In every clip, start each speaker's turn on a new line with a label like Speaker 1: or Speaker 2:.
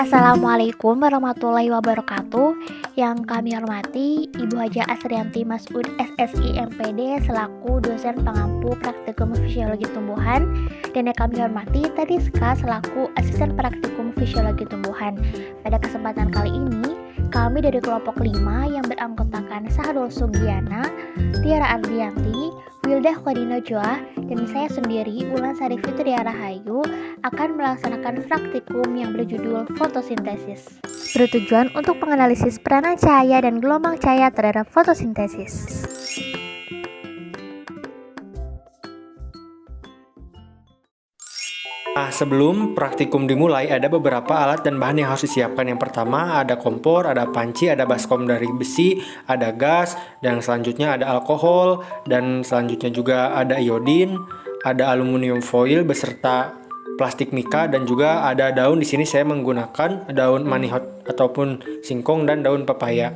Speaker 1: Assalamualaikum warahmatullahi wabarakatuh. Yang kami hormati Ibu Haja Asrianti Masud SSI MPD selaku dosen pengampu praktikum fisiologi tumbuhan, dan yang kami hormati Tadi Ska selaku asisten praktikum fisiologi tumbuhan. Pada kesempatan kali ini, kami dari kelompok 5 yang beranggotakan Sahrul Sugiana, Tiara Ardianti, Wildah Kodino Joah, dan saya sendiri Ulan Sari Fitria Rahayu akan melaksanakan praktikum yang berjudul fotosintesis, bertujuan untuk menganalisis peranan cahaya dan gelombang cahaya terhadap fotosintesis.
Speaker 2: Sebelum praktikum dimulai, ada beberapa alat dan bahan yang harus disiapkan. Yang pertama ada kompor, ada panci, ada baskom dari besi, ada gas, dan selanjutnya ada alkohol, dan selanjutnya juga ada iodin, ada aluminium foil beserta plastik mika, dan juga ada daun. Di sini saya menggunakan daun manihot ataupun singkong dan daun pepaya.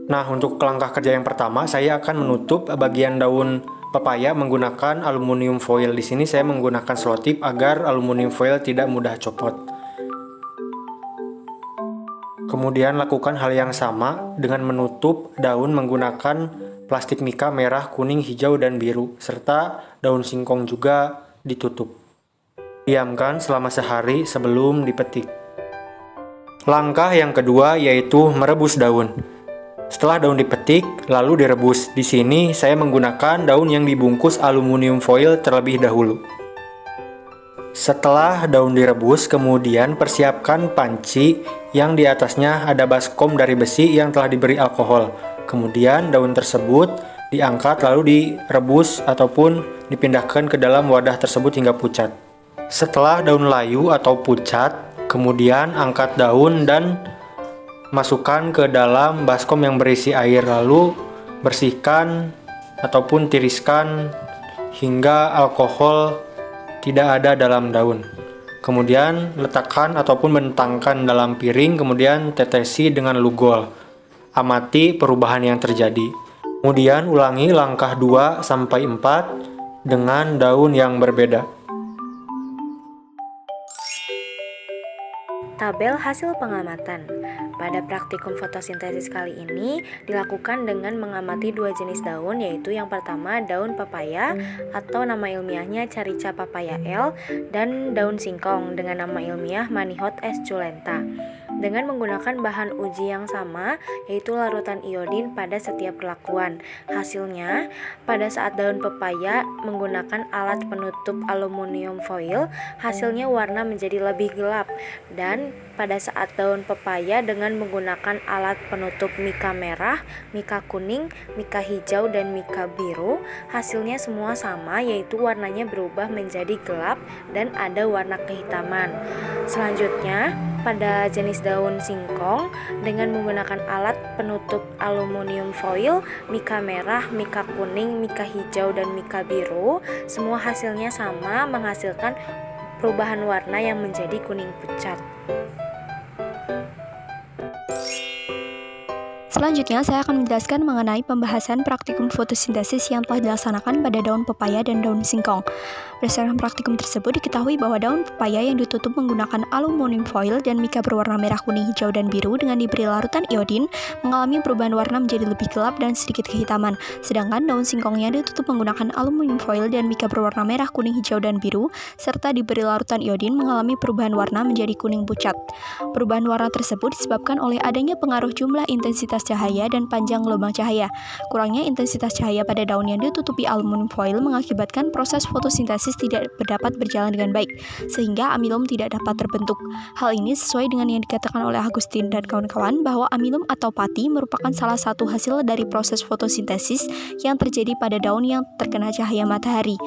Speaker 2: Nah, untuk langkah kerja yang pertama, saya akan menutup bagian daun pepaya menggunakan aluminium foil. Di sini saya menggunakan selotip agar aluminium foil tidak mudah copot. Kemudian lakukan hal yang sama dengan menutup daun menggunakan plastik mika merah, kuning, hijau, dan biru, serta daun singkong juga ditutup. Diamkan selama sehari sebelum dipetik. Langkah yang kedua yaitu merebus daun. Setelah daun dipetik, lalu direbus. Di sini saya menggunakan daun yang dibungkus aluminium foil terlebih dahulu. Setelah daun direbus, kemudian persiapkan panci yang di atasnya ada baskom dari besi yang telah diberi alkohol. Kemudian daun tersebut diangkat lalu direbus ataupun dipindahkan ke dalam wadah tersebut hingga pucat. Setelah daun layu atau pucat, kemudian angkat daun dan masukkan ke dalam baskom yang berisi air, lalu bersihkan ataupun tiriskan hingga alkohol tidak ada dalam daun. Kemudian letakkan ataupun bentangkan dalam piring, kemudian tetesi dengan lugol. Amati perubahan yang terjadi. Kemudian ulangi langkah 2 sampai 4 dengan daun yang berbeda.
Speaker 3: Tabel hasil pengamatan. Pada praktikum fotosintesis kali ini dilakukan dengan mengamati 2 jenis daun, yaitu yang pertama daun pepaya atau nama ilmiahnya Carica papaya L, dan daun singkong dengan nama ilmiah Manihot esculenta. Dengan menggunakan bahan uji yang sama, yaitu larutan iodin pada setiap perlakuan. Hasilnya, pada saat daun pepaya menggunakan alat penutup aluminium foil, hasilnya warna menjadi lebih gelap, dan pada saat daun pepaya dengan menggunakan alat penutup mika merah, mika kuning, mika hijau, dan mika biru, hasilnya semua sama, yaitu warnanya berubah menjadi gelap dan ada warna kehitaman. Selanjutnya, pada jenis daun singkong dengan menggunakan alat penutup aluminium foil, mika merah, mika kuning, mika hijau, dan mika biru, semua hasilnya sama, menghasilkan perubahan warna yang menjadi kuning pucat.
Speaker 4: Selanjutnya, saya akan menjelaskan mengenai pembahasan praktikum fotosintesis yang telah dilaksanakan pada daun pepaya dan daun singkong. Berdasarkan praktikum tersebut, diketahui bahwa daun pepaya yang ditutup menggunakan aluminium foil dan mika berwarna merah, kuning, hijau, dan biru dengan diberi larutan iodin mengalami perubahan warna menjadi lebih gelap dan sedikit kehitaman. Sedangkan daun singkong yang ditutup menggunakan aluminium foil dan mika berwarna merah, kuning, hijau, dan biru serta diberi larutan iodin mengalami perubahan warna menjadi kuning pucat. Perubahan warna tersebut disebabkan oleh adanya pengaruh jumlah intensitas cahaya dan panjang gelombang cahaya. Kurangnya intensitas cahaya pada daun yang ditutupi aluminium foil mengakibatkan proses fotosintesis tidak dapat berjalan dengan baik, sehingga amilum tidak dapat terbentuk. Hal ini sesuai dengan yang dikatakan oleh Agustin dan kawan-kawan bahwa amilum atau pati merupakan salah satu hasil dari proses fotosintesis yang terjadi pada daun yang terkena cahaya matahari.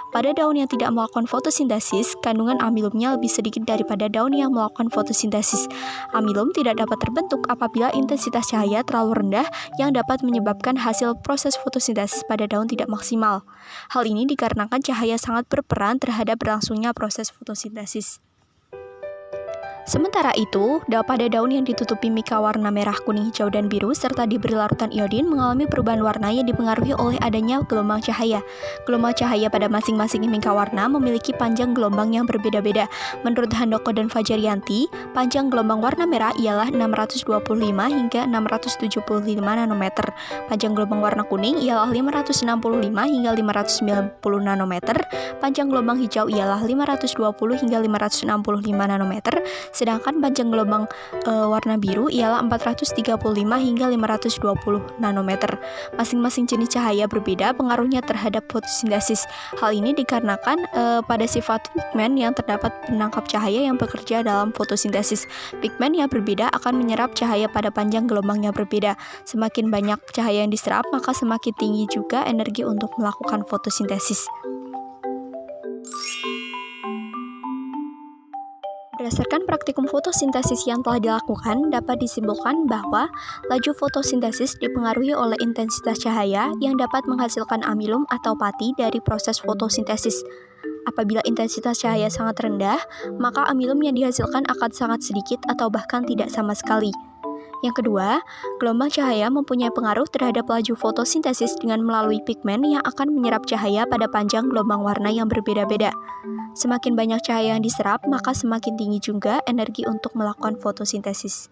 Speaker 4: Pada daun yang tidak melakukan fotosintesis, kandungan amilumnya lebih sedikit daripada daun yang melakukan fotosintesis. Amilum tidak dapat terbentuk apabila intensitas cahaya terlalu rendah yang dapat menyebabkan hasil proses fotosintesis pada daun tidak maksimal. Hal ini dikarenakan cahaya sangat berperan terhadap berlangsungnya proses fotosintesis. Sementara itu, pada daun yang ditutupi mika warna merah, kuning, hijau, dan biru serta diberi larutan iodin mengalami perubahan warna yang dipengaruhi oleh adanya gelombang cahaya. Gelombang cahaya pada masing-masing mika warna memiliki panjang gelombang yang berbeda-beda. Menurut Handoko dan Fajrianti, panjang gelombang warna merah ialah 625 hingga 675 nanometer. Panjang gelombang warna kuning ialah 565 hingga 590 nanometer. Panjang gelombang hijau ialah 520 hingga 565 nanometer. Sedangkan panjang gelombang warna biru ialah 435 hingga 520 nanometer. Masing-masing jenis cahaya berbeda pengaruhnya terhadap fotosintesis. Hal ini dikarenakan pada sifat pigmen yang terdapat penangkap cahaya yang bekerja dalam fotosintesis. Pigmen yang berbeda akan menyerap cahaya pada panjang gelombang yang berbeda. Semakin banyak cahaya yang diserap, maka semakin tinggi juga energi untuk melakukan fotosintesis. Berdasarkan praktikum fotosintesis yang telah dilakukan, dapat disimpulkan bahwa laju fotosintesis dipengaruhi oleh intensitas cahaya yang dapat menghasilkan amilum atau pati dari proses fotosintesis. Apabila intensitas cahaya sangat rendah, maka amilum yang dihasilkan akan sangat sedikit atau bahkan tidak sama sekali. Yang kedua, gelombang cahaya mempunyai pengaruh terhadap laju fotosintesis dengan melalui pigmen yang akan menyerap cahaya pada panjang gelombang warna yang berbeda-beda. Semakin banyak cahaya yang diserap, maka semakin tinggi juga energi untuk melakukan fotosintesis.